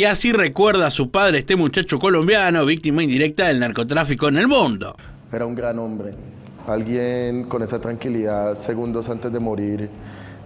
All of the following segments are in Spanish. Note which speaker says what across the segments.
Speaker 1: Y así recuerda a su padre este muchacho colombiano, víctima indirecta del narcotráfico en el mundo.
Speaker 2: Era un gran hombre, alguien con esa tranquilidad segundos antes de morir.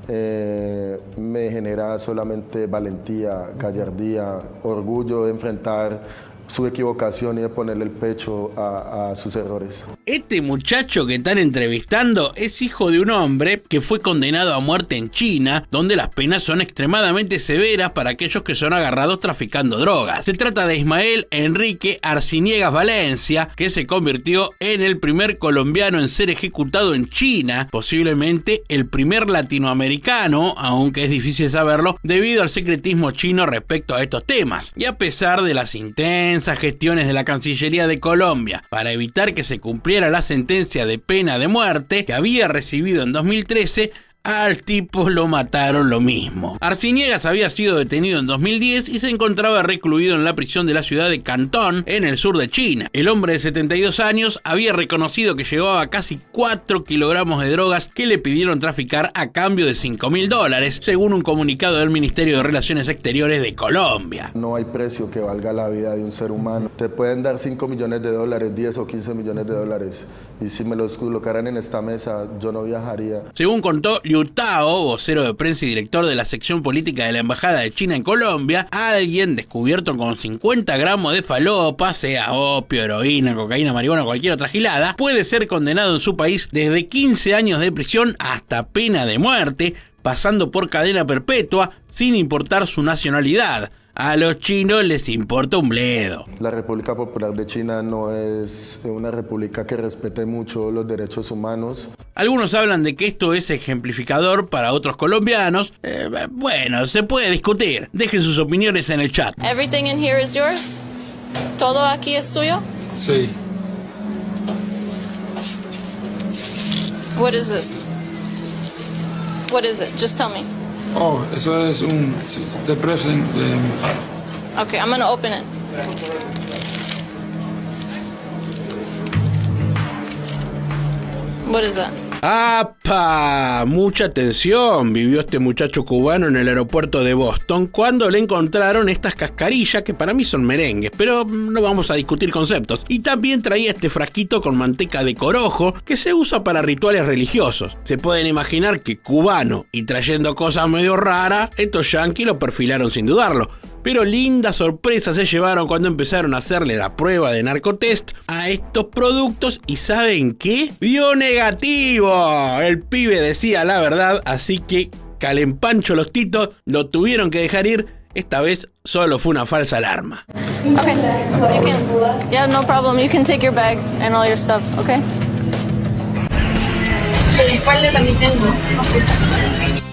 Speaker 2: Me genera solamente valentía, gallardía, orgullo de enfrentar su equivocación y de ponerle el pecho a sus errores.
Speaker 1: Este muchacho que están entrevistando es hijo de un hombre que fue condenado a muerte en China, donde las penas son extremadamente severas para aquellos que son agarrados traficando drogas. Se trata de Ismael Enrique Arciniegas Valencia, que se convirtió en el primer colombiano en ser ejecutado en China, posiblemente el primer latinoamericano, aunque es difícil saberlo, debido al secretismo chino respecto a estos temas. Y a pesar de las intensas gestiones de la Cancillería de Colombia para evitar que se cumpliera la sentencia de pena de muerte que había recibido en 2013, al tipo lo mataron lo mismo. Arciniegas había sido detenido en 2010 y se encontraba recluido en la prisión de la ciudad de Cantón, en el sur de China. El hombre de 72 años había reconocido que llevaba casi 4 kilogramos de drogas que le pidieron traficar a cambio de $5.000, según un comunicado del Ministerio de Relaciones Exteriores de Colombia.
Speaker 2: No hay precio que valga la vida de un ser humano. Te pueden dar $5 millones, 10 o 15 millones de dólares, y si me los colocaran en esta mesa, yo no viajaría.
Speaker 1: Según contó Liu Tao, vocero de prensa y director de la sección política de la Embajada de China en Colombia, alguien descubierto con 50 gramos de falopa, sea opio, heroína, cocaína, marihuana o cualquier otra gilada, puede ser condenado en su país desde 15 años de prisión hasta pena de muerte, pasando por cadena perpetua sin importar su nacionalidad. A los chinos les importa un bledo.
Speaker 2: La República Popular de China no es una república que respete mucho los derechos humanos.
Speaker 1: Algunos hablan de que esto es ejemplificador para otros colombianos. Bueno, se puede discutir. Dejen sus opiniones en el chat.
Speaker 3: Everything in here is yours? ¿Todo aquí es tuyo?
Speaker 4: Sí.
Speaker 3: What is this? What is it? Just tell me.
Speaker 4: Oh, eso es un de present de...
Speaker 3: Okay, I'm gonna open it. What is that?
Speaker 1: ¡Apa! Mucha tensión vivió este muchacho cubano en el aeropuerto de Boston cuando le encontraron estas cascarillas que para mí son merengues, pero no vamos a discutir conceptos. Y también traía este frasquito con manteca de corojo que se usa para rituales religiosos. Se pueden imaginar que cubano y trayendo cosas medio raras, estos yanquis lo perfilaron sin dudarlo. Pero linda sorpresa se llevaron cuando empezaron a hacerle la prueba de narcotest a estos productos y ¿saben qué? ¡Dio negativo! El pibe decía la verdad, así que calempancho los titos, lo tuvieron que dejar ir. Esta vez solo fue una falsa alarma.
Speaker 3: Okay, you can. Yeah, no problem. You can take your bag and all your stuff, okay?
Speaker 5: El espalda también tengo.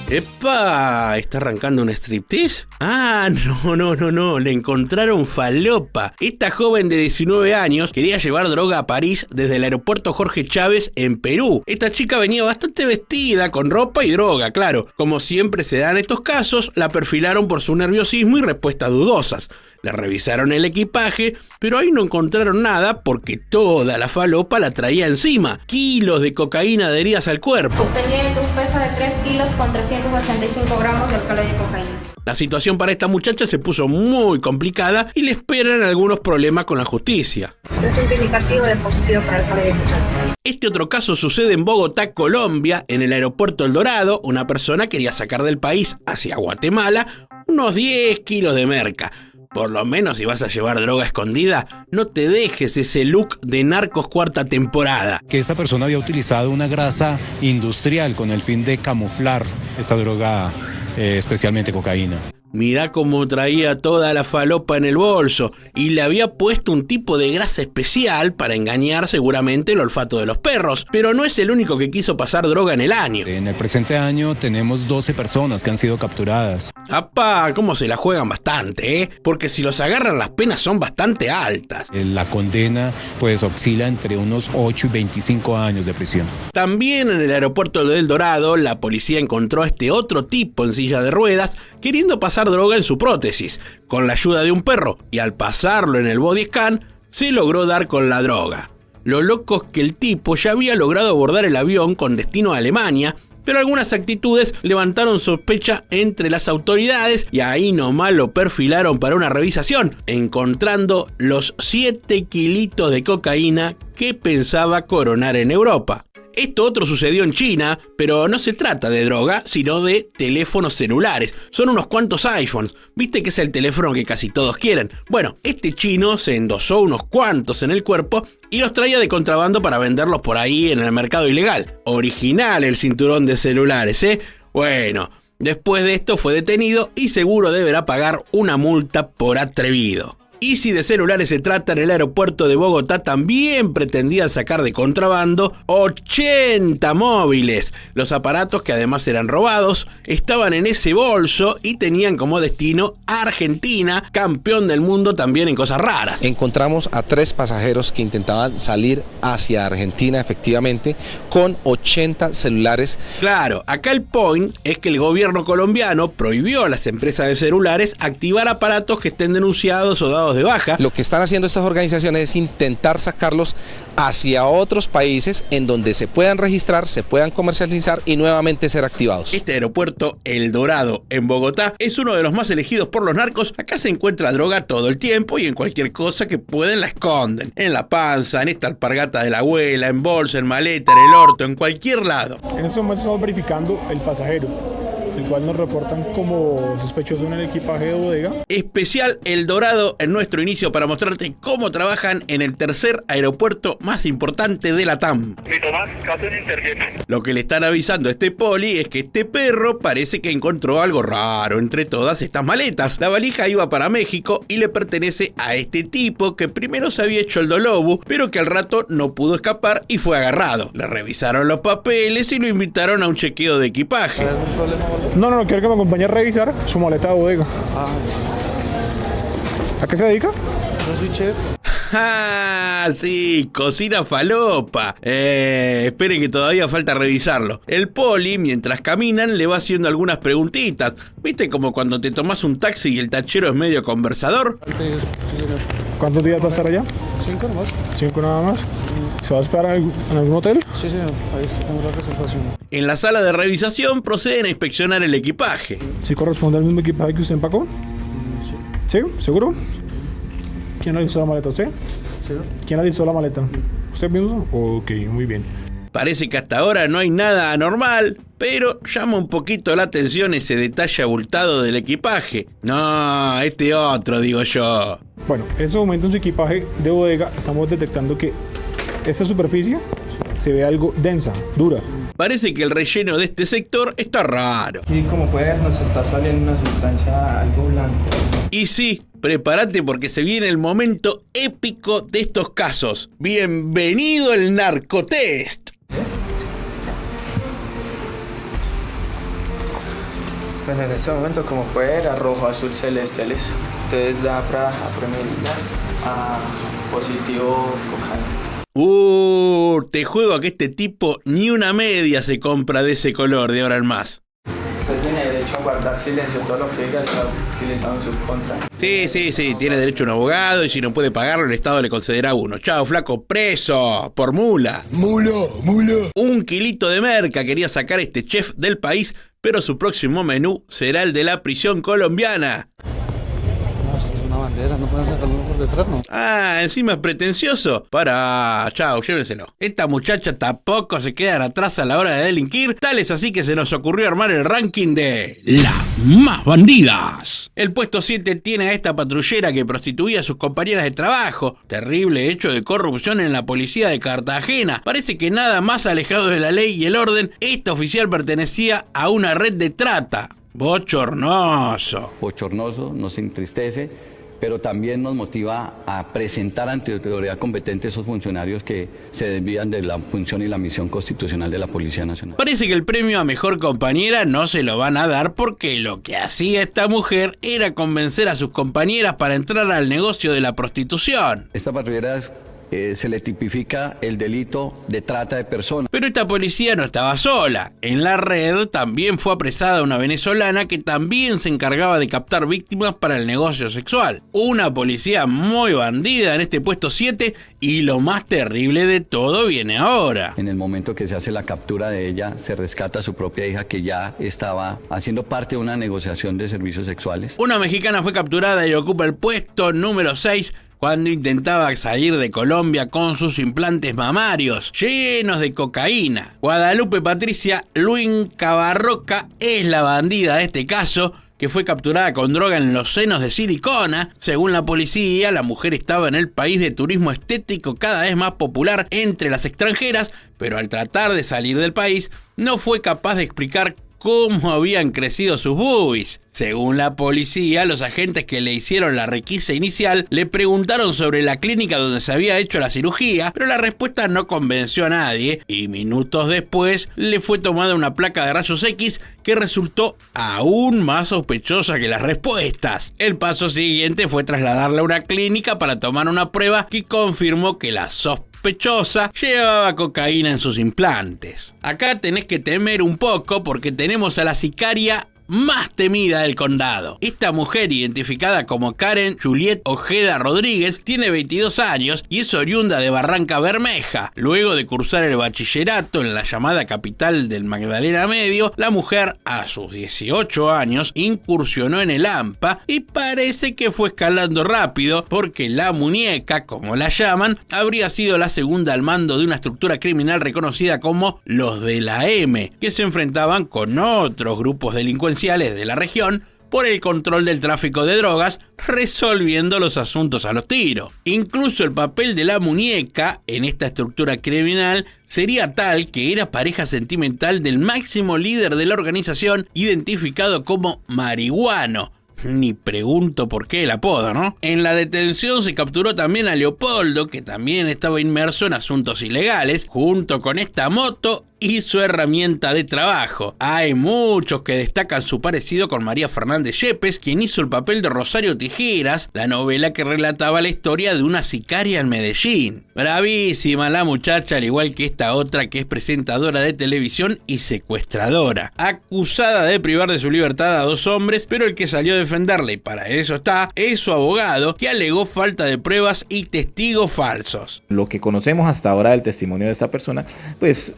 Speaker 1: ¡Epa! ¿Está arrancando un striptease? Ah, no, le encontraron falopa. Esta joven de 19 años quería llevar droga a París desde el aeropuerto Jorge Chávez en Perú. Esta chica venía bastante vestida, con ropa y droga, claro. Como siempre se dan estos casos, la perfilaron por su nerviosismo y respuestas dudosas. Le revisaron el equipaje, pero ahí no encontraron nada porque toda la falopa la traía encima. Kilos de cocaína adheridas al cuerpo.
Speaker 6: Tenía un peso de 3 kilos con 385 gramos de alcaloide de cocaína.
Speaker 1: La situación para esta muchacha se puso muy complicada y le esperan algunos problemas con la justicia.
Speaker 5: Resulta indicativo de positivo para alcaloide de cocaína.
Speaker 1: Este otro caso sucede en Bogotá, Colombia, en el aeropuerto El Dorado. Una persona quería sacar del país hacia Guatemala unos 10 kilos de merca. Por lo menos si vas a llevar droga escondida, no te dejes ese look de Narcos cuarta temporada.
Speaker 7: Que esta persona había utilizado una grasa industrial con el fin de camuflar esta droga, especialmente cocaína.
Speaker 1: Mirá cómo traía toda la falopa en el bolso y le había puesto un tipo de grasa especial para engañar seguramente el olfato de los perros. Pero no es el único que quiso pasar droga en el año.
Speaker 7: En el presente año tenemos 12 personas que han sido capturadas.
Speaker 1: ¡Apá! Cómo se la juegan bastante, ¿eh? Porque si los agarran las penas son bastante altas.
Speaker 7: La condena pues oscila entre unos 8 y 25 años de prisión.
Speaker 1: También en el aeropuerto de El Dorado, la policía encontró a este otro tipo en silla de ruedas queriendo pasar droga en su prótesis. Con la ayuda de un perro y al pasarlo en el body scan, se logró dar con la droga. Lo loco es que el tipo ya había logrado abordar el avión con destino a Alemania Pero algunas actitudes levantaron sospecha entre las autoridades y ahí nomás lo perfilaron para una revisación, encontrando los 7 kilitos de cocaína que pensaba coronar en Europa. Esto otro sucedió en China, pero no se trata de droga, sino de teléfonos celulares. Son unos cuantos iPhones. ¿Viste que es el teléfono que casi todos quieren? Bueno, este chino se endosó unos cuantos en el cuerpo y los traía de contrabando para venderlos por ahí en el mercado ilegal. Original el cinturón de celulares, ¿eh? Bueno, después de esto fue detenido y seguro deberá pagar una multa por atrevido. Y si de celulares se trata, en el aeropuerto de Bogotá también pretendían sacar de contrabando 80 móviles. Los aparatos, que además eran robados, estaban en ese bolso y tenían como destino a Argentina, campeón del mundo también en cosas raras.
Speaker 8: Encontramos a 3 pasajeros que intentaban salir hacia Argentina, efectivamente, con 80 celulares.
Speaker 1: Claro, acá el point es que el gobierno colombiano prohibió a las empresas de celulares activar aparatos que estén denunciados o dados de baja.
Speaker 8: Lo que están haciendo estas organizaciones es intentar sacarlos hacia otros países en donde se puedan registrar, se puedan comercializar y nuevamente ser activados.
Speaker 1: Este aeropuerto, El Dorado, en Bogotá, es uno de los más elegidos por los narcos. Acá se encuentra droga todo el tiempo y en cualquier cosa que pueden la esconden. En la panza, en esta alpargata de la abuela, en bolsa, en maleta, en el orto, en cualquier lado.
Speaker 9: En este momento estamos verificando el pasajero, el cual nos reportan como sospechoso en el equipaje de bodega.
Speaker 1: Especial El Dorado en nuestro inicio para mostrarte cómo trabajan en el tercer aeropuerto más importante de la TAM. Lo que le están avisando a este poli es que este perro parece que encontró algo raro entre todas estas maletas. La valija iba para México y le pertenece a este tipo que primero se había hecho el dolobu, pero que al rato no pudo escapar y fue agarrado. Le revisaron los papeles y lo invitaron a un chequeo de equipaje.
Speaker 9: No, quiero que me acompañe a revisar su maleta de bodega. ¿A qué se dedica?
Speaker 10: Yo soy chef.
Speaker 1: ¡Ah, sí! Cocina falopa. Esperen que todavía falta revisarlo. El poli, mientras caminan, le va haciendo algunas preguntitas. ¿Viste como cuando te tomás un taxi y el tachero es medio conversador?
Speaker 9: ¿Cuántos días va a estar allá?
Speaker 10: 5 nomás.
Speaker 9: 5 nada más. ¿Se va a esperar en algún hotel?
Speaker 10: Sí, señor. Ahí tengo la reservación.
Speaker 1: En la sala de revisión proceden a inspeccionar el equipaje.
Speaker 9: ¿Sí corresponde al mismo equipaje que usted empacó?
Speaker 10: Sí.
Speaker 9: ¿Sí? ¿Seguro? ¿Quién alistó la maleta? ¿Usted?
Speaker 10: Sí.
Speaker 9: ¿Quién alistó la maleta? ¿Usted mismo? Ok, muy bien.
Speaker 1: Parece que hasta ahora no hay nada anormal, pero llama un poquito la atención ese detalle abultado del equipaje. No, este otro, digo yo.
Speaker 9: Bueno, en ese momento en su equipaje de bodega estamos detectando que esta superficie se ve algo densa, dura.
Speaker 1: Parece que el relleno de este sector está raro.
Speaker 10: Y como puede ver, nos está saliendo una sustancia algo blanca.
Speaker 1: Y sí, prepárate porque se viene el momento épico de estos casos. ¡Bienvenido el narcotest!
Speaker 10: Bueno, en este momento, como puede ver, a rojo, azul, celeste, listo. Entonces da para promediar a positivo cocaína.
Speaker 1: Te juego a que este tipo ni una media se compra de ese color de ahora en más.
Speaker 10: Usted tiene derecho a guardar silencio, todo lo que diga está utilizado en su contra.
Speaker 1: Sí, tiene derecho a un abogado y si no puede pagarlo el Estado le concederá uno. Chao, flaco, preso, por mula.
Speaker 11: Mula.
Speaker 1: 1 kilito de merca quería sacar este chef del país, pero su próximo menú será el de la prisión colombiana.
Speaker 10: No pueden sacarlo por detrás, ¿no?
Speaker 1: Ah, encima es pretencioso. Chao, llévenselo. Esta muchacha tampoco se quedan atrás a la hora de delinquir. Tal es así que se nos ocurrió armar el ranking de las más bandidas. El puesto 7 tiene a esta patrullera que prostituía a sus compañeras de trabajo. Terrible hecho de corrupción en la policía de Cartagena. Parece que nada más alejado de la ley y el orden, esta oficial pertenecía a una red de trata. Bochornoso,
Speaker 12: nos entristece, pero también nos motiva a presentar ante la autoridad competente esos funcionarios que se desvían de la función y la misión constitucional de la Policía Nacional.
Speaker 1: Parece que el premio a mejor compañera no se lo van a dar porque lo que hacía esta mujer era convencer a sus compañeras para entrar al negocio de la prostitución.
Speaker 12: Esta patrullera se le tipifica el delito de trata de personas.
Speaker 1: Pero esta policía no estaba sola. En la red también fue apresada una venezolana que también se encargaba de captar víctimas para el negocio sexual. Una policía muy bandida en este puesto 7, y lo más terrible de todo viene ahora.
Speaker 12: En el momento que se hace la captura de ella, se rescata a su propia hija que ya estaba haciendo parte de una negociación de servicios sexuales.
Speaker 1: Una mexicana fue capturada y ocupa el puesto número 6 cuando intentaba salir de Colombia con sus implantes mamarios llenos de cocaína. Guadalupe Patricia Luin Cabarroca es la bandida de este caso, que fue capturada con droga en los senos de silicona. Según la policía, la mujer estaba en el país de turismo estético cada vez más popular entre las extranjeras, pero al tratar de salir del país, no fue capaz de explicar cómo habían crecido sus boobies. Según la policía, los agentes que le hicieron la requisa inicial le preguntaron sobre la clínica donde se había hecho la cirugía, pero la respuesta no convenció a nadie y minutos después le fue tomada una placa de rayos X que resultó aún más sospechosa que las respuestas. El paso siguiente fue trasladarla a una clínica para tomar una prueba que confirmó que la sospechosa llevaba cocaína en sus implantes. Acá tenés que temer un poco porque tenemos a la sicaria más temida del condado. Esta mujer, identificada como Karen Juliet Ojeda Rodríguez, tiene 22 años y es oriunda de Barranca Bermeja. Luego de cursar el bachillerato en la llamada capital del Magdalena Medio, la mujer, a sus 18 años, incursionó en el AMPA y parece que fue escalando rápido porque la muñeca, como la llaman, habría sido la segunda al mando de una estructura criminal reconocida como los de la M, que se enfrentaban con otros grupos delincuenciales de la región por el control del tráfico de drogas, resolviendo los asuntos a los tiros. Incluso el papel de la muñeca en esta estructura criminal sería tal que era pareja sentimental del máximo líder de la organización, identificado como Marihuano. Ni pregunto por qué el apodo, ¿no? En la detención se capturó también a Leopoldo, que también estaba inmerso en asuntos ilegales, junto con esta moto y su herramienta de trabajo. Hay muchos que destacan su parecido con María Fernández Yepes, quien hizo el papel de Rosario Tijeras, la novela que relataba la historia de una sicaria en Medellín. Bravísima la muchacha, al igual que esta otra que es presentadora de televisión y secuestradora, acusada de privar de su libertad a 2 hombres, pero el que salió a defenderla, y para eso está, es su abogado, que alegó falta de pruebas y testigos falsos.
Speaker 11: Lo que conocemos hasta ahora del testimonio de esta persona, pues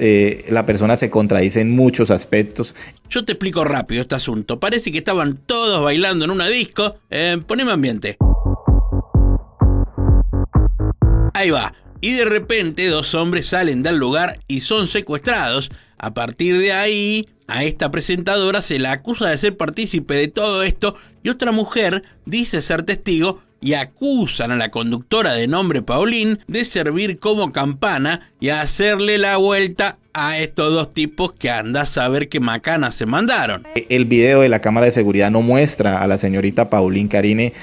Speaker 11: la persona se contradice en muchos aspectos.
Speaker 1: Yo te explico rápido este asunto. Parece que estaban todos bailando en una disco. Poneme ambiente. Ahí va. Y de repente 2 hombres salen del lugar y son secuestrados. A partir de ahí, a esta presentadora se la acusa de ser partícipe de todo esto y otra mujer dice ser testigo y acusan a la conductora de nombre Paulín de servir como campana y hacerle la vuelta a estos 2 tipos que anda a saber qué macana se mandaron.
Speaker 11: El video de la cámara de seguridad no muestra a la señorita Paulín Karine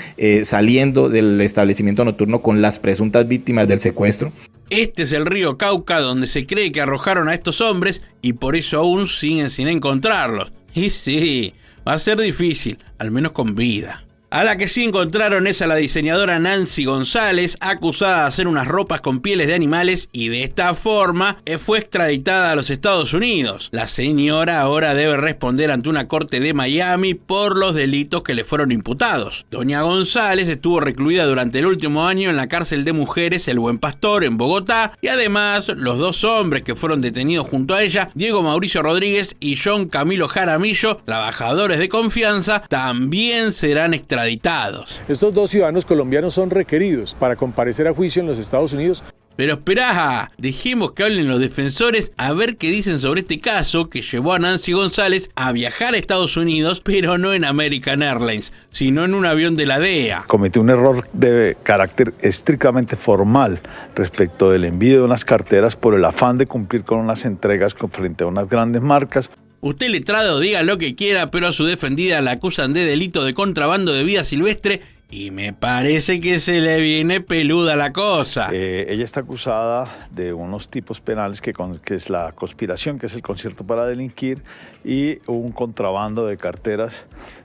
Speaker 11: saliendo del establecimiento nocturno con las presuntas víctimas del secuestro.
Speaker 1: Este es el río Cauca donde se cree que arrojaron a estos hombres y por eso aún siguen sin encontrarlos. Y sí, va a ser difícil, al menos con vida. A la que sí encontraron es a la diseñadora Nancy González, acusada de hacer unas ropas con pieles de animales y de esta forma fue extraditada a los Estados Unidos. La señora ahora debe responder ante una corte de Miami por los delitos que le fueron imputados. Doña González estuvo recluida durante el último año en la cárcel de mujeres El Buen Pastor en Bogotá y además los 2 hombres que fueron detenidos junto a ella, Diego Mauricio Rodríguez y John Camilo Jaramillo, trabajadores de confianza, también serán extraditados.
Speaker 9: Estos 2 ciudadanos colombianos son requeridos para comparecer a juicio en los Estados Unidos.
Speaker 1: Pero esperá, dejemos que hablen los defensores a ver qué dicen sobre este caso que llevó a Nancy González a viajar a Estados Unidos, pero no en American Airlines, sino en un avión de la DEA.
Speaker 13: Cometió un error de carácter estrictamente formal respecto del envío de unas carteras por el afán de cumplir con unas entregas frente a unas grandes marcas.
Speaker 1: Usted, letrado, diga lo que quiera, pero a su defendida la acusan de delito de contrabando de vida silvestre y me parece que se le viene peluda la cosa.
Speaker 13: Ella está acusada de unos tipos penales que es la conspiración, que es el concierto para delinquir, y un contrabando de carteras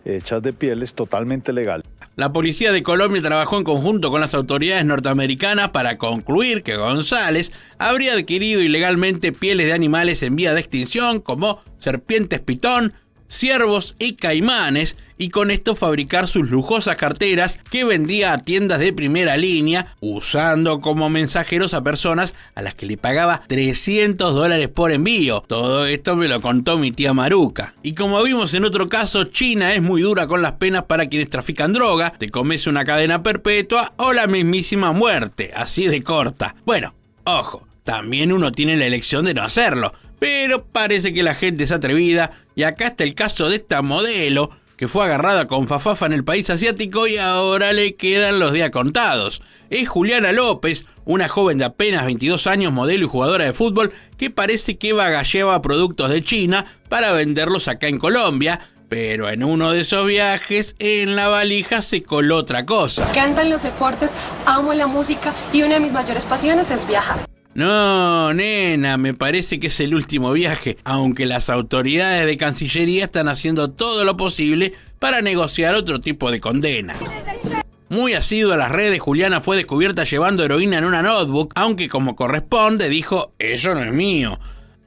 Speaker 13: hechas de pieles totalmente legal.
Speaker 1: La policía de Colombia trabajó en conjunto con las autoridades norteamericanas para concluir que González habría adquirido ilegalmente pieles de animales en vía de extinción como serpientes pitón, ciervos y caimanes, y con esto fabricar sus lujosas carteras que vendía a tiendas de primera línea, usando como mensajeros a personas a las que le pagaba $300 por envío. Todo esto me lo contó mi tía Maruca. Y como vimos en otro caso, China es muy dura con las penas para quienes trafican droga. Te comes una cadena perpetua o la mismísima muerte, así de corta. Bueno, ojo, también uno tiene la elección de no hacerlo, pero parece que la gente es atrevida, y acá está el caso de esta modelo que fue agarrada con fafafa en el país asiático y ahora le quedan los días contados. Es Juliana López, una joven de apenas 22 años, modelo y jugadora de fútbol, que parece que bagallaba productos de China para venderlos acá en Colombia, pero en uno de esos viajes, en la valija se coló otra cosa.
Speaker 14: Me encantan los deportes, amo la música y una de mis mayores pasiones es viajar.
Speaker 1: No, nena, me parece que es el último viaje, aunque las autoridades de Cancillería están haciendo todo lo posible para negociar otro tipo de condena. Muy asidua a las redes, Juliana fue descubierta llevando heroína en una notebook, aunque como corresponde dijo, eso no es mío.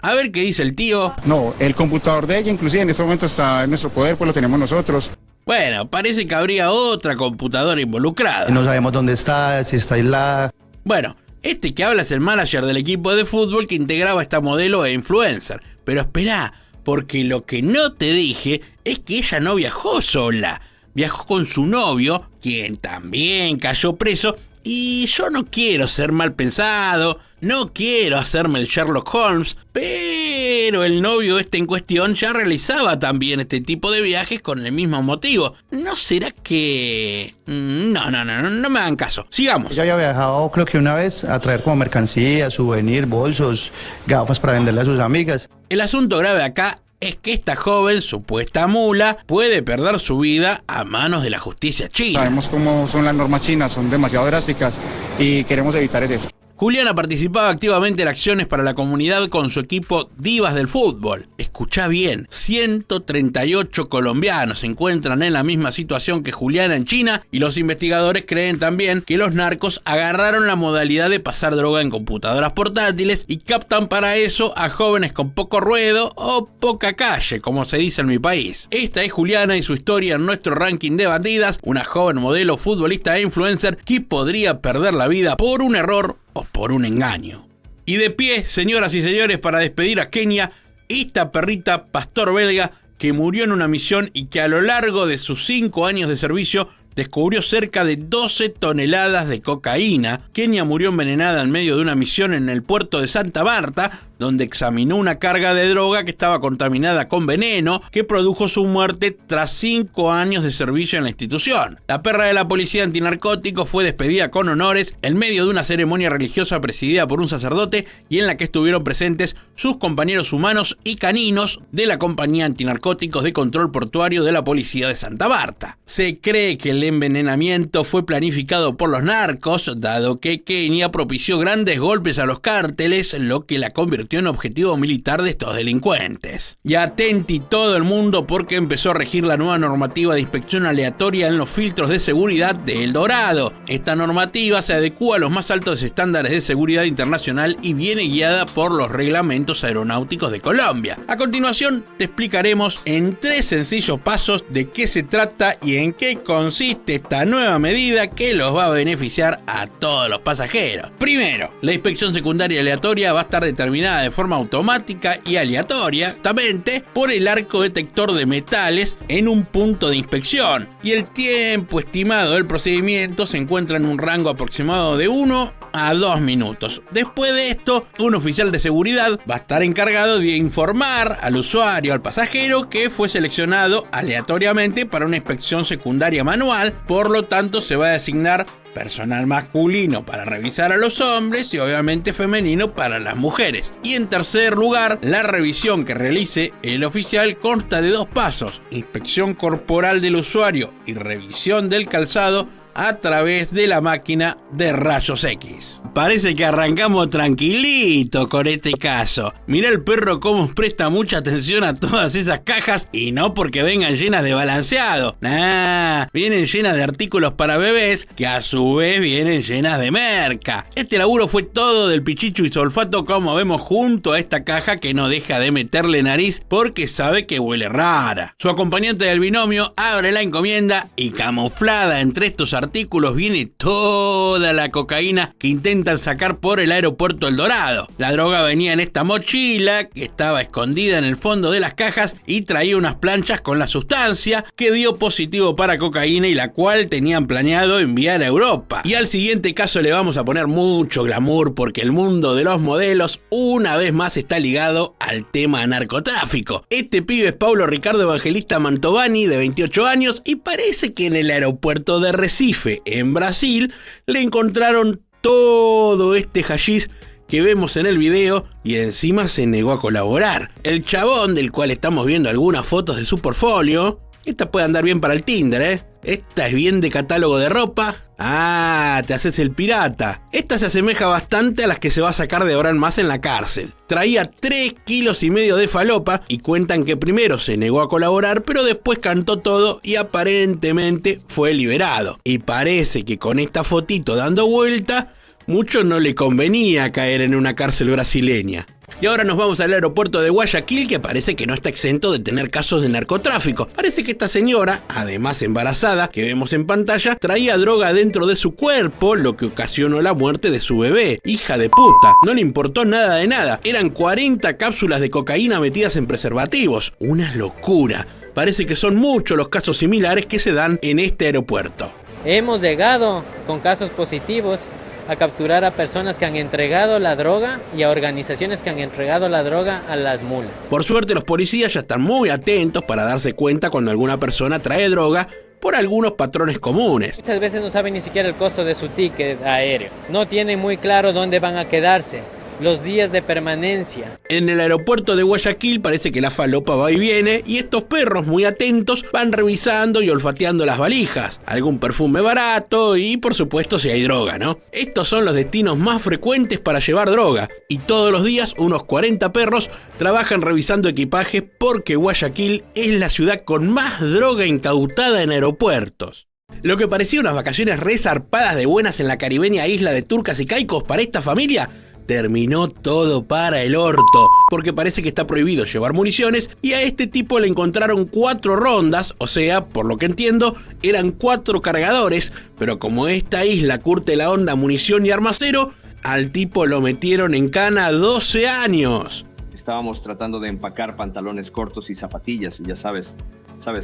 Speaker 1: A ver qué dice el tío.
Speaker 15: No, el computador de ella inclusive en este momento está en nuestro poder, pues lo tenemos nosotros.
Speaker 1: Bueno, parece que habría otra computadora involucrada.
Speaker 16: No sabemos dónde está, si está aislada.
Speaker 1: Bueno, este que habla es el manager del equipo de fútbol que integraba a esta modelo e influencer. Pero esperá, porque lo que no te dije es que ella no viajó sola. Viajó con su novio, quien también cayó preso. Y yo no quiero ser mal pensado, no quiero hacerme el Sherlock Holmes, pero el novio en cuestión ya realizaba también este tipo de viajes con el mismo motivo. ¿No será que...? No me hagan caso. Sigamos.
Speaker 16: Ella había viajado creo que una vez a traer como mercancía, souvenir, bolsos, gafas para venderle a sus amigas.
Speaker 1: El asunto grave acá es que esta joven, supuesta mula, puede perder su vida a manos de la justicia china.
Speaker 15: Sabemos cómo son las normas chinas, son demasiado drásticas y queremos evitar eso.
Speaker 1: Juliana participaba activamente en acciones para la comunidad con su equipo Divas del Fútbol. Escuchá bien, 138 colombianos se encuentran en la misma situación que Juliana en China, y los investigadores creen también que los narcos agarraron la modalidad de pasar droga en computadoras portátiles y captan para eso a jóvenes con poco ruedo o poca calle, como se dice en mi país. Esta es Juliana y su historia en nuestro ranking de bandidas, una joven modelo, futbolista e influencer que podría perder la vida por un error o por un engaño. Y de pie, señoras y señores, para despedir a Kenia, esta perrita pastor belga que murió en una misión y que a lo largo de sus 5 años de servicio descubrió cerca de 12 toneladas de cocaína. Kenia murió envenenada en medio de una misión en el puerto de Santa Marta, donde examinó una carga de droga que estaba contaminada con veneno, que produjo su muerte tras 5 años de servicio en la institución. La perra de la policía antinarcóticos fue despedida con honores en medio de una ceremonia religiosa presidida por un sacerdote y en la que estuvieron presentes sus compañeros humanos y caninos de la compañía antinarcóticos de control portuario de la policía de Santa Marta. Se cree que el envenenamiento fue planificado por los narcos, dado que Kenia propició grandes golpes a los cárteles, lo que la convirtió en objetivo militar de estos delincuentes. Y atenti todo el mundo, porque empezó a regir la nueva normativa de inspección aleatoria en los filtros de seguridad de El Dorado. Esta normativa se adecúa a los más altos estándares de seguridad internacional y viene guiada por los reglamentos aeronáuticos de Colombia. A continuación te explicaremos en 3 sencillos pasos de qué se trata y en qué consiste esta nueva medida que los va a beneficiar a todos los pasajeros. Primero, la inspección secundaria aleatoria va a estar determinada de forma automática y aleatoria, justamente por el arco detector de metales en un punto de inspección, y el tiempo estimado del procedimiento se encuentra en un rango aproximado de 1 a 2 minutos. Después de esto, un oficial de seguridad va a estar encargado de informar al usuario, al pasajero, que fue seleccionado aleatoriamente para una inspección secundaria manual. Por lo tanto, se va a designar personal masculino para revisar a los hombres y obviamente femenino para las mujeres. Y en tercer lugar, la revisión que realice el oficial consta de 2 pasos: inspección corporal del usuario y revisión del calzado, a través de la máquina de rayos X. Parece que arrancamos tranquilito con este caso. Mirá el perro cómo presta mucha atención a todas esas cajas y no porque vengan llenas de balanceado. Nah, vienen llenas de artículos para bebés que a su vez vienen llenas de merca. Este laburo fue todo del Pichichu y su olfato, como vemos, junto a esta caja que no deja de meterle nariz porque sabe que huele rara. Su acompañante del binomio abre la encomienda y camuflada entre estos artículos viene toda la cocaína que intentan sacar por el aeropuerto El Dorado. La droga venía en esta mochila que estaba escondida en el fondo de las cajas y traía unas planchas con la sustancia que dio positivo para cocaína y la cual tenían planeado enviar a Europa. Y al siguiente caso le vamos a poner mucho glamour porque el mundo de los modelos una vez más está ligado al tema narcotráfico. Este pibe es Paulo Ricardo Evangelista Mantovani, de 28 años, y parece que en el aeropuerto de Recife, en Brasil, le encontraron todo este hashish que vemos en el video y encima se negó a colaborar. El chabón, del cual estamos viendo algunas fotos de su portfolio, esta puede andar bien para el Tinder, Esta es bien de catálogo de ropa. Ah, te haces el pirata. Esta se asemeja bastante a las que se va a sacar de ahora en más en la cárcel. Traía 3,5 kilos de falopa y cuentan que primero se negó a colaborar, pero después cantó todo y aparentemente fue liberado. Y parece que con esta fotito dando vuelta, mucho no le convenía caer en una cárcel brasileña. Y ahora nos vamos al aeropuerto de Guayaquil, que parece que no está exento de tener casos de narcotráfico. Parece que esta señora, además embarazada, que vemos en pantalla, traía droga dentro de su cuerpo, lo que ocasionó la muerte de su bebé. Hija de puta, no le importó nada de nada. Eran 40 cápsulas de cocaína metidas en preservativos. Una locura. Parece que son muchos los casos similares que se dan en este aeropuerto.
Speaker 17: Hemos llegado con casos positivos a capturar a personas que han entregado la droga y a organizaciones que han entregado la droga a las mulas.
Speaker 1: Por suerte los policías ya están muy atentos para darse cuenta cuando alguna persona trae droga por algunos patrones comunes.
Speaker 17: Muchas veces no saben ni siquiera el costo de su ticket aéreo. No tienen muy claro dónde van a quedarse, los días de permanencia.
Speaker 1: En el aeropuerto de Guayaquil parece que la falopa va y viene y estos perros muy atentos van revisando y olfateando las valijas, algún perfume barato y por supuesto si hay droga, ¿no? Estos son los destinos más frecuentes para llevar droga y todos los días unos 40 perros trabajan revisando equipajes porque Guayaquil es la ciudad con más droga incautada en aeropuertos. Lo que parecía unas vacaciones re zarpadas de buenas en la caribeña isla de Turcas y Caicos para esta familia, terminó todo para el orto, porque parece que está prohibido llevar municiones y a este tipo le encontraron 4 rondas, o sea, por lo que entiendo, eran 4 cargadores, pero como esta isla curte la onda munición y armacero, al tipo lo metieron en cana 12 años.
Speaker 18: Estábamos tratando de empacar pantalones cortos y zapatillas, y ya sabes,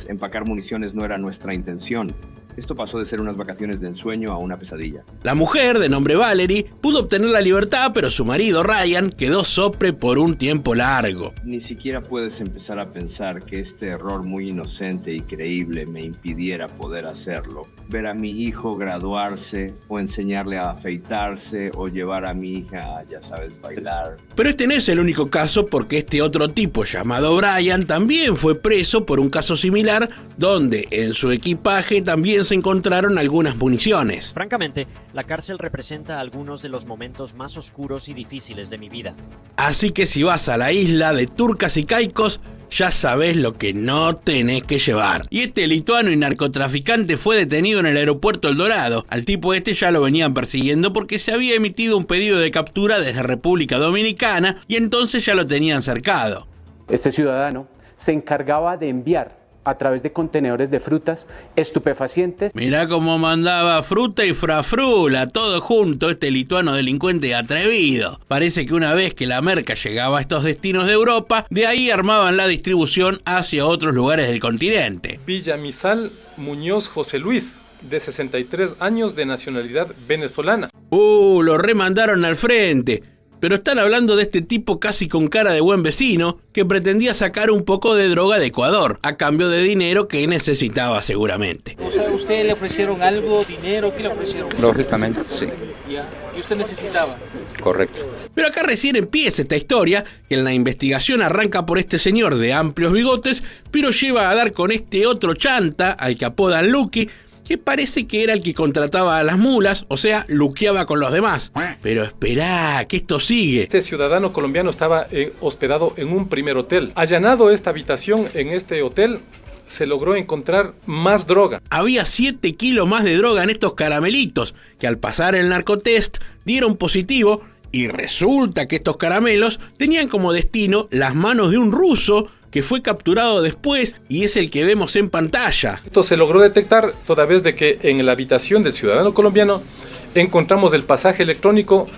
Speaker 18: empacar municiones no era nuestra intención. Esto pasó de ser unas vacaciones de ensueño a una pesadilla.
Speaker 1: La mujer, de nombre Valerie, pudo obtener la libertad, pero su marido, Ryan, quedó sopre por un tiempo largo.
Speaker 18: Ni siquiera puedes empezar a pensar que este error muy inocente y creíble me impidiera poder hacerlo. Ver a mi hijo graduarse, o enseñarle a afeitarse, o llevar a mi hija a, ya sabes, bailar.
Speaker 1: Pero este no es el único caso, porque este otro tipo llamado Brian también fue preso por un caso similar, donde en su equipaje también se encontraron algunas municiones.
Speaker 19: Francamente, la cárcel representa algunos de los momentos más oscuros y difíciles de mi vida.
Speaker 1: Así que si vas a la isla de Turcas y Caicos, ya sabés lo que no tenés que llevar. Y este lituano y narcotraficante fue detenido en el aeropuerto El Dorado. Al tipo este ya lo venían persiguiendo porque se había emitido un pedido de captura desde República Dominicana y entonces ya lo tenían cercado.
Speaker 20: Este ciudadano se encargaba de enviar a través de contenedores de frutas, estupefacientes.
Speaker 1: Mirá cómo mandaba fruta y frafrula, todo junto, este lituano delincuente atrevido. Parece que una vez que la merca llegaba a estos destinos de Europa, de ahí armaban la distribución hacia otros lugares del continente.
Speaker 21: Villamizal Muñoz José Luis, de 63 años, de nacionalidad venezolana.
Speaker 1: Lo remandaron al frente. Pero están hablando de este tipo casi con cara de buen vecino que pretendía sacar un poco de droga de Ecuador a cambio de dinero que necesitaba seguramente.
Speaker 22: O sea, ¿usted le ofrecieron algo, dinero? ¿Qué le ofrecieron?
Speaker 23: Lógicamente, sí.
Speaker 22: ¿Y usted necesitaba?
Speaker 23: Correcto.
Speaker 1: Pero acá recién empieza esta historia, que en la investigación arranca por este señor de amplios bigotes, pero lleva a dar con este otro chanta, al que apodan Lucky, que parece que era el que contrataba a las mulas, o sea, luqueaba con los demás. Pero esperá, que esto sigue.
Speaker 21: Este ciudadano colombiano estaba hospedado en un primer hotel. Allanado esta habitación en este hotel, se logró encontrar más droga.
Speaker 1: Había 7 kilos más de droga en estos caramelitos, que al pasar el narcotest dieron positivo, y resulta que estos caramelos tenían como destino las manos de un ruso que fue capturado después y es el que vemos en pantalla.
Speaker 21: Esto se logró detectar toda vez de que en la habitación del ciudadano colombiano encontramos el pasaje electrónico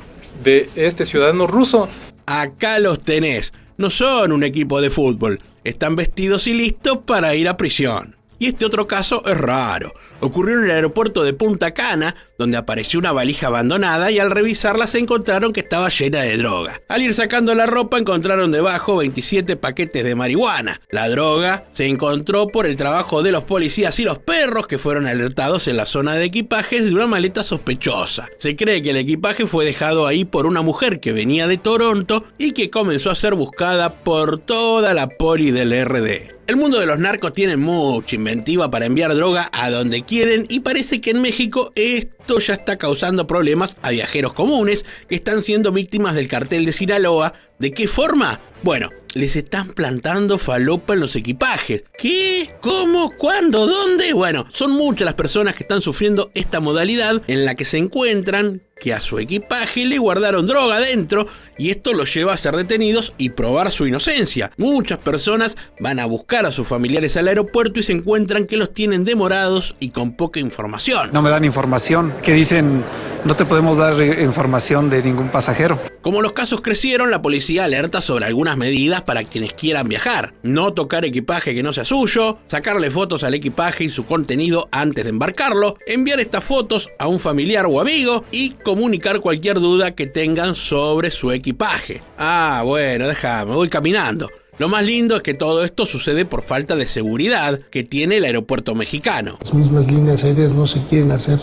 Speaker 21: de este ciudadano ruso.
Speaker 1: Acá los tenés. No son un equipo de fútbol. Están vestidos y listos para ir a prisión. Y este otro caso es raro. Ocurrió en el aeropuerto de Punta Cana, donde apareció una valija abandonada y al revisarla se encontraron que estaba llena de droga. Al ir sacando la ropa encontraron debajo 27 paquetes de marihuana. La droga se encontró por el trabajo de los policías y los perros que fueron alertados en la zona de equipajes de una maleta sospechosa. Se cree que el equipaje fue dejado ahí por una mujer que venía de Toronto y que comenzó a ser buscada por toda la poli del RD. El mundo de los narcos tiene mucha inventiva para enviar droga a donde quieren y parece que en México esto ya está causando problemas a viajeros comunes que están siendo víctimas del cartel de Sinaloa. ¿De qué forma? Bueno, les están plantando falopa en los equipajes. ¿Qué? ¿Cómo? ¿Cuándo? ¿Dónde? Bueno, son muchas las personas que están sufriendo esta modalidad en la que se encuentran que a su equipaje le guardaron droga dentro y esto los lleva a ser detenidos y probar su inocencia. Muchas personas van a buscar a sus familiares al aeropuerto y se encuentran que los tienen demorados y con poca información.
Speaker 16: No me dan información, que dicen no te podemos dar información de ningún pasajero.
Speaker 1: Como los casos crecieron, la policía alerta sobre algunas medidas para quienes quieran viajar. No tocar equipaje que no sea suyo, sacarle fotos al equipaje y su contenido antes de embarcarlo, enviar estas fotos a un familiar o amigo y comunicar cualquier duda que tengan sobre su equipaje. Bueno, déjame, voy caminando. Lo más lindo es que todo esto sucede por falta de seguridad que tiene el aeropuerto mexicano.
Speaker 2: Las mismas líneas aéreas no se quieren hacer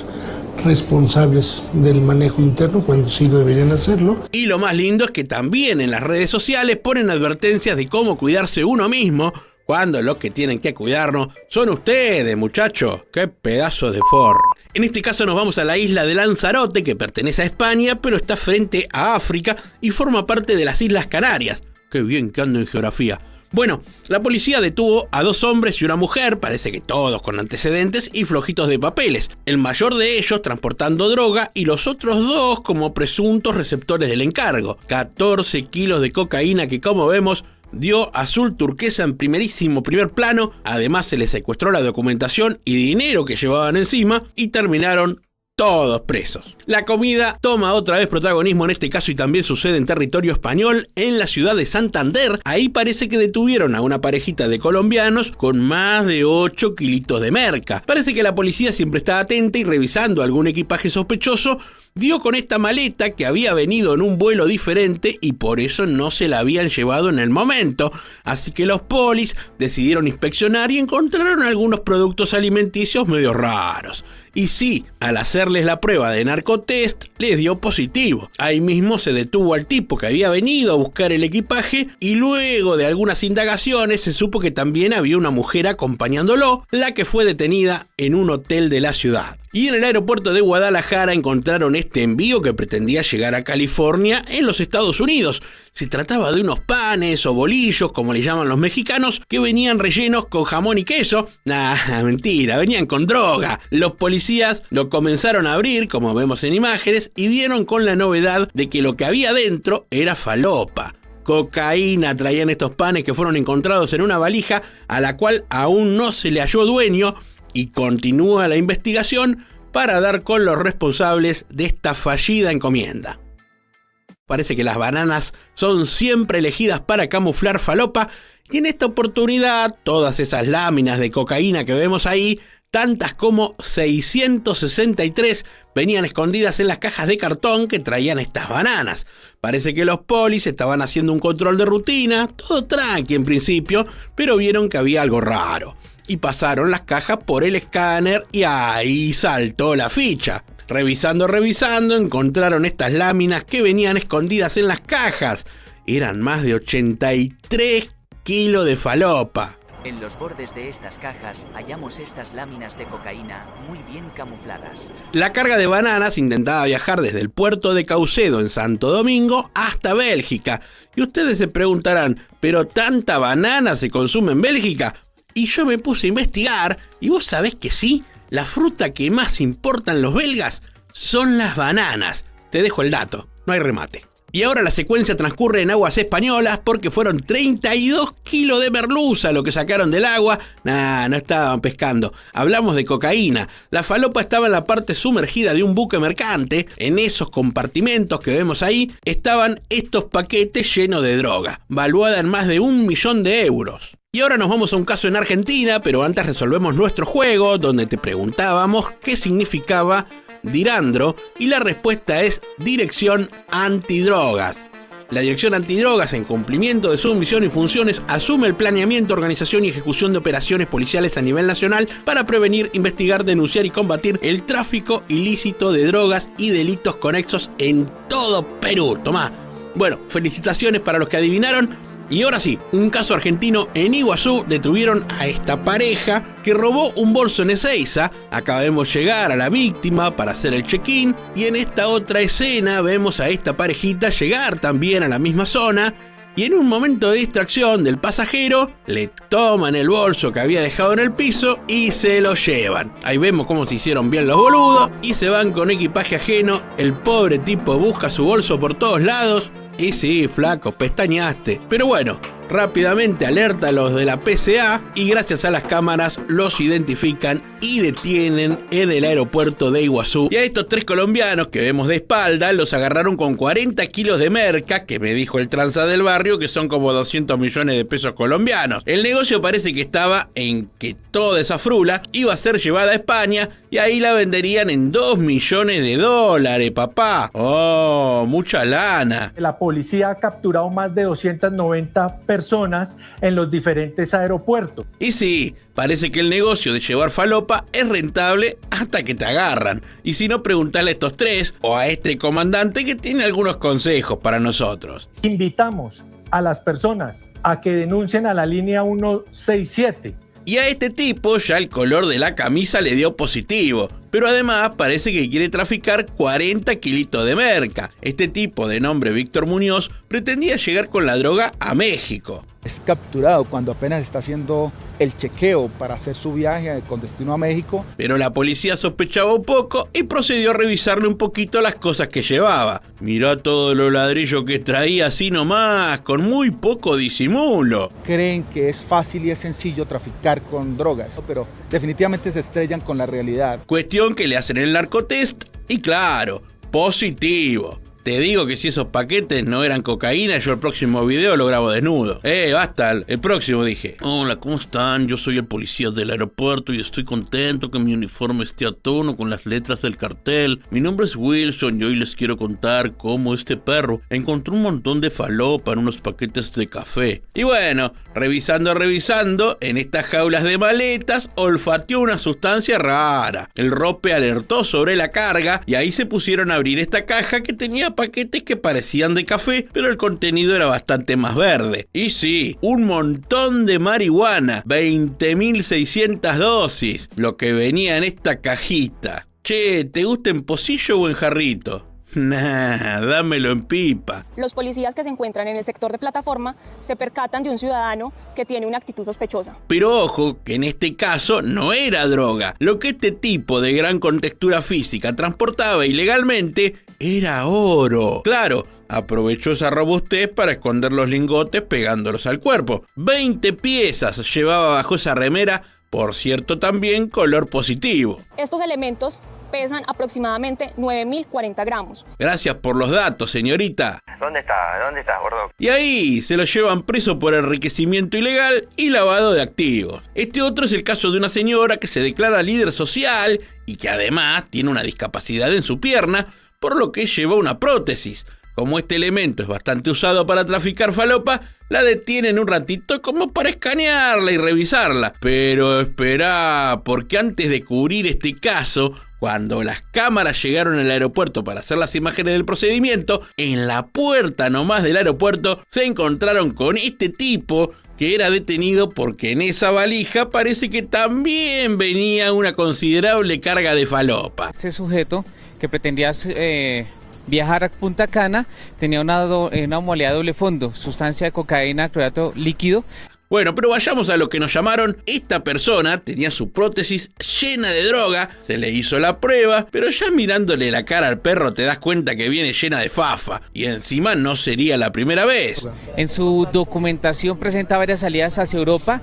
Speaker 2: responsables del manejo interno cuando sí lo deberían hacerlo.
Speaker 1: Y lo más lindo es que también en las redes sociales ponen advertencias de cómo cuidarse uno mismo, cuando los que tienen que cuidarnos son ustedes, muchachos. ¡Qué pedazo de forro! En este caso nos vamos a la isla de Lanzarote, que pertenece a España, pero está frente a África y forma parte de las Islas Canarias. ¡Qué bien que ando en geografía! Bueno, la policía detuvo a 2 hombres y una mujer, parece que todos con antecedentes y flojitos de papeles. El mayor de ellos transportando droga y los otros 2 como presuntos receptores del encargo. 14 kilos de cocaína que, como vemos, dio azul turquesa en primer plano. Además se les secuestró la documentación y dinero que llevaban encima y terminaron todos presos. La comida toma otra vez protagonismo en este caso y también sucede en territorio español, en la ciudad de Santander. Ahí parece que detuvieron a una parejita de colombianos con más de 8 kilitos de merca. Parece que la policía siempre está atenta y revisando algún equipaje sospechoso, dio con esta maleta que había venido en un vuelo diferente y por eso no se la habían llevado en el momento. Así que los polis decidieron inspeccionar y encontraron algunos productos alimenticios medio raros. Y sí, al hacerles la prueba de narcotest, les dio positivo. Ahí mismo se detuvo al tipo que había venido a buscar el equipaje y luego de algunas indagaciones se supo que también había una mujer acompañándolo, la que fue detenida en un hotel de la ciudad. Y en el aeropuerto de Guadalajara encontraron este envío que pretendía llegar a California en los Estados Unidos. Se trataba de unos panes o bolillos, como le llaman los mexicanos, que venían rellenos con jamón y queso. Mentira, venían con droga. Los policías lo comenzaron a abrir, como vemos en imágenes, y dieron con la novedad de que lo que había dentro era falopa. Cocaína traían estos panes que fueron encontrados en una valija a la cual aún no se le halló dueño. Y continúa la investigación para dar con los responsables de esta fallida encomienda. Parece que las bananas son siempre elegidas para camuflar falopa y en esta oportunidad todas esas láminas de cocaína que vemos ahí, tantas como 663, venían escondidas en las cajas de cartón que traían estas bananas. Parece que los polis estaban haciendo un control de rutina, todo tranqui en principio, pero vieron que había algo raro. Y pasaron las cajas por el escáner y ahí saltó la ficha. Revisando, encontraron estas láminas que venían escondidas en las cajas. Eran más de 83 kilos de falopa.
Speaker 3: En los bordes de estas cajas hallamos estas láminas de cocaína muy bien camufladas.
Speaker 1: La carga de bananas intentaba viajar desde el puerto de Caucedo en Santo Domingo hasta Bélgica. Y ustedes se preguntarán, ¿pero tanta banana se consume en Bélgica? Y yo me puse a investigar y vos sabés que sí, la fruta que más importan los belgas son las bananas. Te dejo el dato, no hay remate. Y ahora la secuencia transcurre en aguas españolas porque fueron 32 kilos de merluza lo que sacaron del agua. No estaban pescando. Hablamos de cocaína. La falopa estaba en la parte sumergida de un buque mercante. En esos compartimentos que vemos ahí estaban estos paquetes llenos de droga, valuada en más de 1 millón de euros. Y ahora nos vamos a un caso en Argentina, pero antes resolvemos nuestro juego donde te preguntábamos qué significaba Dirandro, y la respuesta es Dirección Antidrogas. La Dirección Antidrogas, en cumplimiento de su misión y funciones, asume el planeamiento, organización y ejecución de operaciones policiales a nivel nacional para prevenir, investigar, denunciar y combatir el tráfico ilícito de drogas y delitos conexos en todo Perú. Tomá. Bueno, felicitaciones para los que adivinaron. Y ahora sí, un caso argentino en Iguazú. Detuvieron a esta pareja que robó un bolso en Ezeiza. Acabamos de llegar a la víctima para hacer el check-in. Y en esta otra escena vemos a esta parejita llegar también a la misma zona. Y en un momento de distracción del pasajero, le toman el bolso que había dejado en el piso y se lo llevan. Ahí vemos cómo se hicieron bien los boludos y se van con equipaje ajeno. El pobre tipo busca su bolso por todos lados. Y sí, flaco, pestañaste. Pero bueno, rápidamente alerta a los de la PCA y gracias a las cámaras los identifican y detienen en el aeropuerto de Iguazú. Y a estos 3 colombianos que vemos de espalda los agarraron con 40 kilos de merca, que me dijo el tranza del barrio que son como 200 millones de pesos colombianos. El negocio parece que estaba en que toda esa frula iba a ser llevada a España y ahí la venderían en 2 millones de dólares, papá. Oh, mucha lana.
Speaker 4: La policía ha capturado más de 290 personas en los diferentes aeropuertos.
Speaker 1: Y sí, parece que el negocio de llevar falopa es rentable hasta que te agarran. Y si no, preguntale a estos 3 o a este comandante que tiene algunos consejos para nosotros.
Speaker 4: Invitamos a las personas a que denuncien a la línea 167.
Speaker 1: Y a este tipo ya el color de la camisa le dio positivo, pero además parece que quiere traficar 40 kilitos de merca. Este tipo, de nombre Víctor Muñoz, pretendía llegar con la droga a México.
Speaker 23: Es capturado cuando apenas está haciendo el chequeo para hacer su viaje con destino a México.
Speaker 1: Pero la policía sospechaba un poco y procedió a revisarle un poquito las cosas que llevaba. Mirá todos los ladrillos que traía así nomás, con muy poco disimulo.
Speaker 23: Creen que es fácil y es sencillo traficar con drogas, pero definitivamente se estrellan con la realidad.
Speaker 1: Cuestión que le hacen el narcotest y claro, positivo. Te digo que si esos paquetes no eran cocaína, yo el próximo video lo grabo desnudo. Basta, el próximo dije. Hola, ¿cómo están? Yo soy el policía del aeropuerto y estoy contento que mi uniforme esté a tono con las letras del cartel. Mi nombre es Wilson y hoy les quiero contar cómo este perro encontró un montón de falopa en unos paquetes de café. Y bueno, revisando, en estas jaulas de maletas, olfateó una sustancia rara. El rope alertó sobre la carga y ahí se pusieron a abrir esta caja que tenía paquetes que parecían de café, pero el contenido era bastante más verde. Y sí, un montón de marihuana, 20.600 dosis, lo que venía en esta cajita. Che, ¿te gusta en pocillo o en jarrito? Nah, dámelo en pipa.
Speaker 24: Los policías que se encuentran en el sector de plataforma se percatan de un ciudadano que tiene una actitud sospechosa.
Speaker 1: Pero ojo, que en este caso no era droga. Lo que este tipo de gran contextura física transportaba ilegalmente era oro. Claro, aprovechó esa robustez para esconder los lingotes pegándolos al cuerpo. 20 piezas llevaba bajo esa remera, por cierto también color positivo.
Speaker 24: Estos elementos pesan aproximadamente 9.040 gramos.
Speaker 1: Gracias por los datos, señorita.
Speaker 25: ¿Dónde estás, gordo?
Speaker 1: Y ahí se lo llevan preso por enriquecimiento ilegal y lavado de activos. Este otro es el caso de una señora que se declara líder social y que además tiene una discapacidad en su pierna, por lo que lleva una prótesis. Como este elemento es bastante usado para traficar falopa, la detienen un ratito como para escanearla y revisarla. Pero espera, porque antes de cubrir este caso, Cuando las cámaras llegaron al aeropuerto para hacer las imágenes del procedimiento, en la puerta nomás del aeropuerto se encontraron con este tipo que era detenido porque en esa valija parece que también venía una considerable carga de falopa.
Speaker 5: Este sujeto que pretendía viajar a Punta Cana tenía una modalidad de doble fondo, sustancia de cocaína, clorato líquido.
Speaker 1: Bueno, pero vayamos a lo que nos llamaron. Esta persona tenía su prótesis llena de droga, se le hizo la prueba, pero ya mirándole la cara al perro te das cuenta que viene llena de fafa, y encima no sería la primera vez.
Speaker 5: En su documentación presenta varias salidas hacia Europa,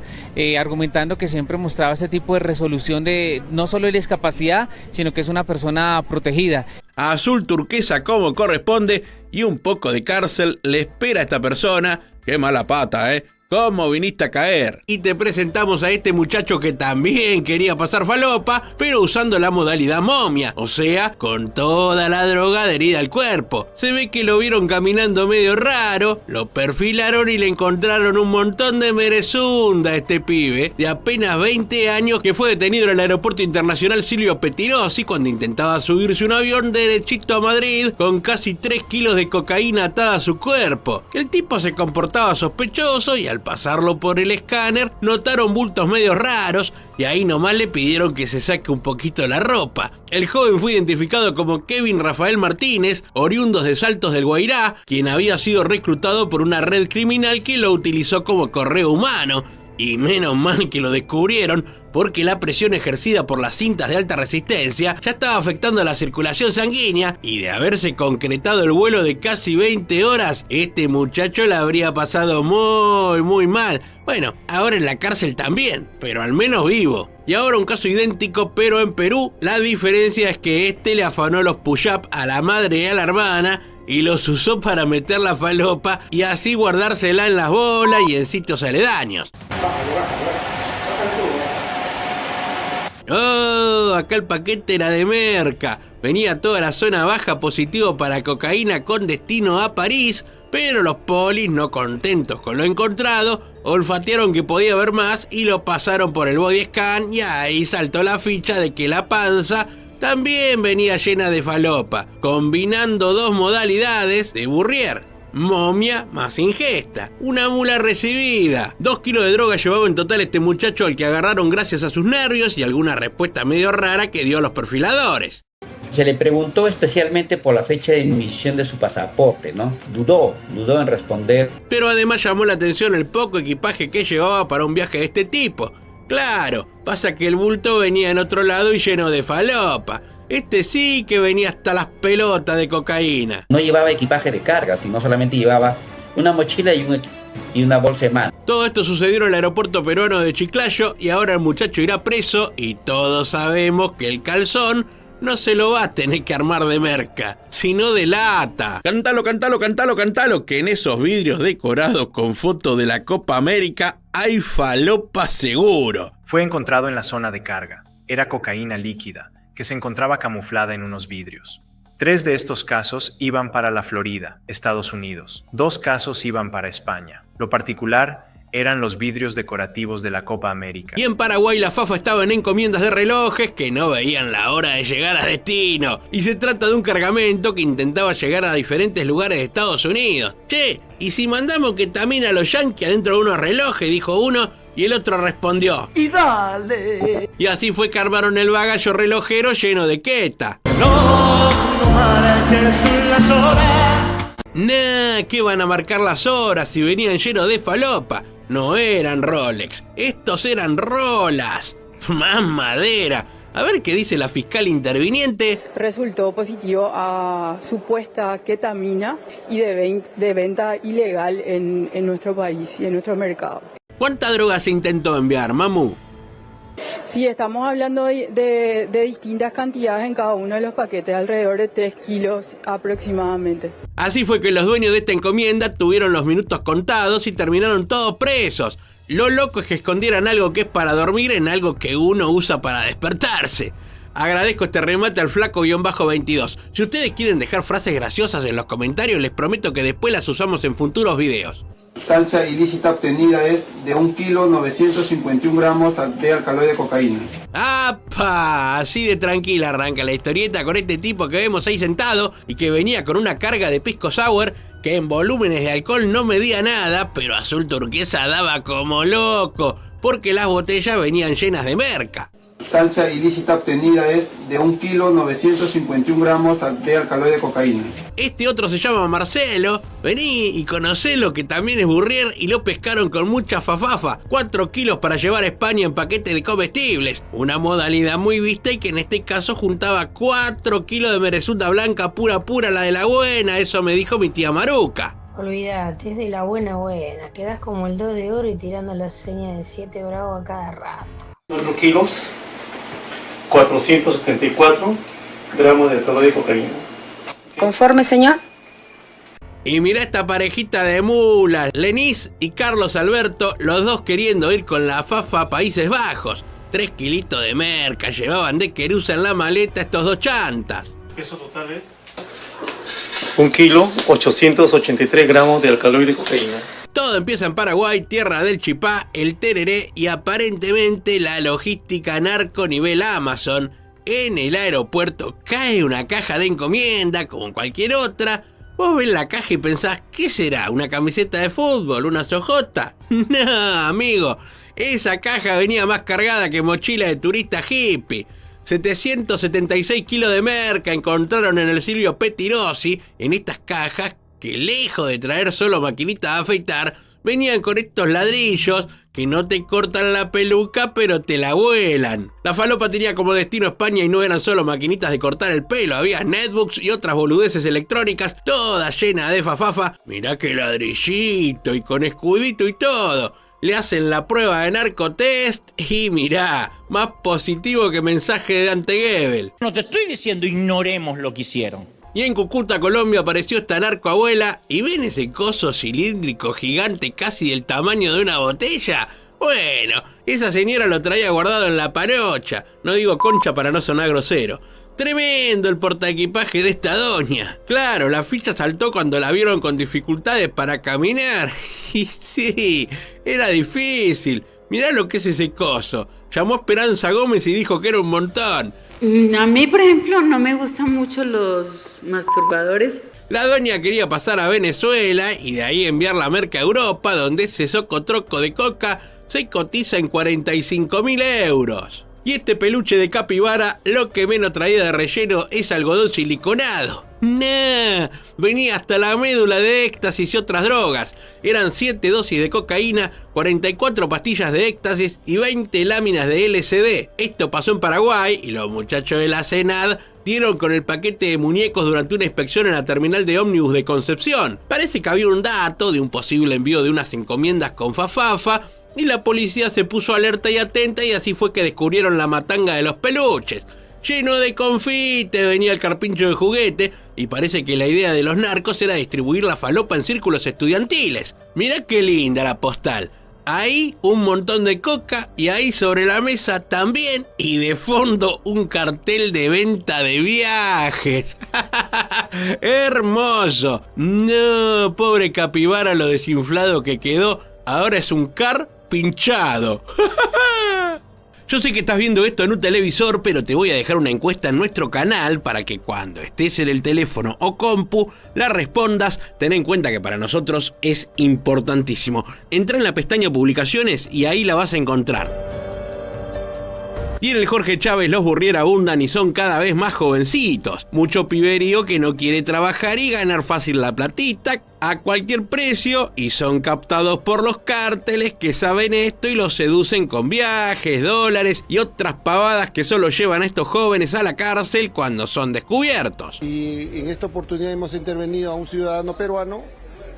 Speaker 5: argumentando que siempre mostraba este tipo de resolución de no solo de discapacidad, sino que es una persona protegida.
Speaker 1: Azul turquesa como corresponde, y un poco de cárcel le espera a esta persona. Qué mala pata, ¿eh? ¿Cómo viniste a caer? Y te presentamos a este muchacho que también quería pasar falopa, pero usando la modalidad momia, o sea, con toda la droga adherida al cuerpo. Se ve que lo vieron caminando medio raro, lo perfilaron y le encontraron un montón de merezunda a este pibe de apenas 20 años que fue detenido en el aeropuerto internacional Silvio Pettirossi cuando intentaba subirse un avión derechito a Madrid con casi 3 kilos de cocaína atada a su cuerpo. El tipo se comportaba sospechoso y al pasarlo por el escáner notaron bultos medio raros y ahí nomás le pidieron que se saque un poquito la ropa. El joven fue identificado como Kevin Rafael Martínez, oriundo de Saltos del Guairá, quien había sido reclutado por una red criminal que lo utilizó como correo humano. Y menos mal que lo descubrieron, porque la presión ejercida por las cintas de alta resistencia ya estaba afectando la circulación sanguínea, y de haberse concretado el vuelo de casi 20 horas, este muchacho la habría pasado muy mal. Bueno, ahora en la cárcel también, pero al menos vivo. Y ahora un caso idéntico, pero en Perú. La diferencia es que este le afanó los push-up a la madre y a la hermana, y los usó para meter la falopa y así guardársela en las bolas y en sitios aledaños. Oh, acá el paquete era de merca. Venía toda la zona baja positivo para cocaína con destino a París, pero los polis, no contentos con lo encontrado, olfatearon que podía haber más y lo pasaron por el body scan, y ahí saltó la ficha de que la panza también venía llena de falopa, combinando dos modalidades de Burrier: momia más ingesta. Una mula recibida. 2 kilos de droga llevaba en total este muchacho, al que agarraron gracias a sus nervios y alguna respuesta medio rara que dio a los perfiladores.
Speaker 6: Se le preguntó especialmente por la fecha de emisión de su pasaporte, ¿no? Dudó en responder.
Speaker 1: Pero además llamó la atención el poco equipaje que llevaba para un viaje de este tipo. Claro, pasa que el bulto venía en otro lado y lleno de falopa. Este sí que venía hasta las pelotas de cocaína.
Speaker 6: No llevaba equipaje de carga, sino solamente llevaba una mochila y una bolsa de mano.
Speaker 1: Todo esto sucedió en el aeropuerto peruano de Chiclayo, y ahora el muchacho irá preso, y todos sabemos que el calzón no se lo va a tener que armar de merca, sino de lata. Cántalo, que en esos vidrios decorados con fotos de la Copa América hay falopa seguro.
Speaker 7: Fue encontrado en la zona de carga. Era cocaína líquida, que se encontraba camuflada en unos vidrios. 3 de estos casos iban para la Florida, Estados Unidos. 2 casos iban para España. Lo particular eran los vidrios decorativos de la Copa América.
Speaker 1: Y en Paraguay la fafa estaba en encomiendas de relojes que no veían la hora de llegar a destino. Y se trata de un cargamento que intentaba llegar a diferentes lugares de Estados Unidos. Che, ¿y si mandamos que también a los yanquis adentro de unos relojes?, dijo uno, y el otro respondió: ¡y dale! Y así fue que armaron el bagallo relojero lleno de queta. Nah, ¿qué van a marcar las horas si venían llenos de falopa? No eran Rolex, estos eran rolas. Más madera. A ver qué dice la fiscal interviniente.
Speaker 8: Resultó positivo a supuesta ketamina y de venta ilegal en nuestro país y en nuestro mercado.
Speaker 1: ¿Cuánta droga se intentó enviar, Mamu?
Speaker 8: Sí, estamos hablando de distintas cantidades en cada uno de los paquetes, alrededor de 3 kilos aproximadamente.
Speaker 1: Así fue que los dueños de esta encomienda tuvieron los minutos contados y terminaron todos presos. Lo loco es que escondieran algo que es para dormir en algo que uno usa para despertarse. Agradezco este remate al flaco-22. Si ustedes quieren dejar frases graciosas en los comentarios, les prometo que después las usamos en futuros videos.
Speaker 9: sustancia ilícita obtenida es de 1 kilo 951 gramos de alcaloide de cocaína.
Speaker 1: ¡Apa! Así de tranquila arranca la historieta con este tipo que vemos ahí sentado y que venía con una carga de pisco sour que en volúmenes de alcohol no medía nada, pero azul turquesa daba como loco, porque las botellas venían llenas de merca.
Speaker 9: Sustancia ilícita obtenida es de 1 kilo 951 gramos de alcaloide de cocaína.
Speaker 1: Este otro se llama Marcelo, vení y conocelo que también es burrier y lo pescaron con mucha fafafa, 4 kilos para llevar a España en paquete de comestibles, una modalidad muy vista y que en este caso juntaba 4 kilos de merezuta blanca pura la de la buena, eso me dijo mi tía Maruca.
Speaker 10: Olvídate, es de la buena, quedás como el 2 de oro y tirando la seña de 7 bravos a cada rato.
Speaker 22: 4 kilos, 474 gramos de alcaloide de cocaína.
Speaker 10: ¿Conforme, señor?
Speaker 1: Y mirá esta parejita de mulas, Lenís y Carlos Alberto, los dos queriendo ir con la fafa a Países Bajos. 3 kilitos de merca llevaban de querusa en la maleta estos dos chantas.
Speaker 22: ¿Peso total es? 1 kilo, 883 gramos de alcaloide de cocaína.
Speaker 1: Todo empieza en Paraguay, tierra del chipá, el tereré y aparentemente la logística narco nivel Amazon. En el aeropuerto cae una caja de encomienda como cualquier otra. Vos ves la caja y pensás, ¿qué será? ¿Una camiseta de fútbol? ¿Una sojota? No, amigo, esa caja venía más cargada que mochila de turista hippie. 776 kilos de merca encontraron en el Silvio Pettirossi en estas cajas que, lejos de traer solo maquinitas de afeitar, venían con estos ladrillos que no te cortan la peluca pero te la vuelan. La falopa tenía como destino España y no eran solo maquinitas de cortar el pelo, había netbooks y otras boludeces electrónicas, todas llenas de fafafa. Mirá qué ladrillito y con escudito y todo. Le hacen la prueba de narcotest y mirá, más positivo que mensaje de Dante Gebel.
Speaker 11: No te estoy diciendo ignoremos lo que hicieron.
Speaker 1: Y en Cúcuta, Colombia, apareció esta narcoabuela y ven ese coso cilíndrico gigante casi del tamaño de una botella. Bueno, esa señora lo traía guardado en la panocha, no digo concha para no sonar grosero. Tremendo el portaequipaje de esta doña. Claro, la ficha saltó cuando la vieron con dificultades para caminar. Y sí, era difícil. Mirá lo que es ese coso. Llamó a Esperanza Gómez y dijo que era un montón.
Speaker 12: A mí, por ejemplo, no me gustan mucho los masturbadores.
Speaker 1: La doña quería pasar a Venezuela y de ahí enviar la merca a Europa, donde ese socotroco de coca se cotiza en 45.000 euros. Y este peluche de capibara lo que menos traía de relleno es algodón siliconado. No, venía hasta la médula de éxtasis y otras drogas. Eran 7 dosis de cocaína, 44 pastillas de éxtasis y 20 láminas de LSD. Esto pasó en Paraguay y los muchachos de la Senad dieron con el paquete de muñecos durante una inspección en la terminal de ómnibus de Concepción. Parece que había un dato de un posible envío de unas encomiendas con fafafa y la policía se puso alerta y atenta y así fue que descubrieron la matanga de los peluches. Lleno de confite venía el carpincho de juguete y parece que la idea de los narcos era distribuir la falopa en círculos estudiantiles. Mirá qué linda la postal. Ahí un montón de coca y ahí sobre la mesa también y de fondo un cartel de venta de viajes. ¡Hermoso! No, pobre capibara lo desinflado que quedó. Ahora es un car pinchado. Yo sé que estás viendo esto en un televisor, pero te voy a dejar una encuesta en nuestro canal para que cuando estés en el teléfono o compu la respondas. Ten en cuenta que para nosotros es importantísimo. Entra en la pestaña publicaciones y ahí la vas a encontrar. Y en el Jorge Chávez los burrier abundan y son cada vez más jovencitos. Mucho piberío que no quiere trabajar y ganar fácil la platita a cualquier precio y son captados por los cárteles que saben esto y los seducen con viajes, dólares y otras pavadas que solo llevan a estos jóvenes a la cárcel cuando son descubiertos.
Speaker 2: Y en esta oportunidad hemos intervenido a un ciudadano peruano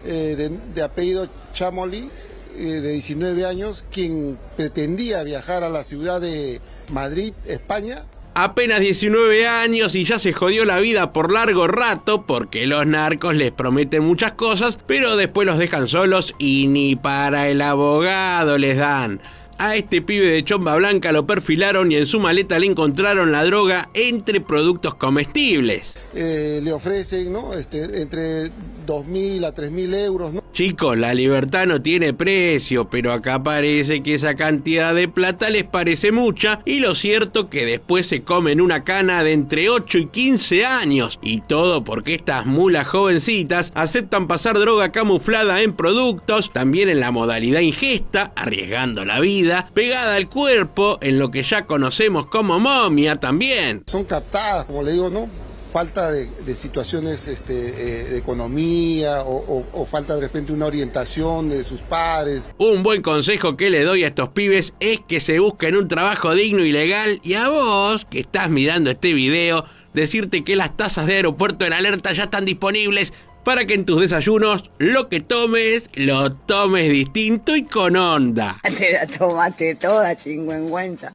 Speaker 2: de apellido Chamoli, de 19 años, quien pretendía viajar a la ciudad de Madrid, España.
Speaker 1: Apenas 19 años y ya se jodió la vida por largo rato porque los narcos les prometen muchas cosas, pero después los dejan solos y ni para el abogado les dan. A este pibe de chomba blanca lo perfilaron y en su maleta le encontraron la droga entre productos comestibles.
Speaker 2: Le ofrecen, ¿no? entre 2.000 a 3.000 euros, ¿no?
Speaker 1: Chicos, la libertad no tiene precio, pero acá parece que esa cantidad de plata les parece mucha, y lo cierto que después se comen una cana de entre 8 y 15 años. Y todo porque estas mulas jovencitas aceptan pasar droga camuflada en productos, también en la modalidad ingesta, arriesgando la vida, pegada al cuerpo, en lo que ya conocemos como momia también.
Speaker 2: Son captadas, como le digo, ¿no? Falta de situaciones de economía o falta de repente una orientación de sus padres.
Speaker 1: Un buen consejo que le doy a estos pibes es que se busquen un trabajo digno y legal, y a vos que estás mirando este video, decirte que las tazas de Aeropuerto en Alerta ya están disponibles para que en tus desayunos lo que tomes, lo tomes distinto y con onda.
Speaker 13: Te la tomaste toda, chingüengüenza.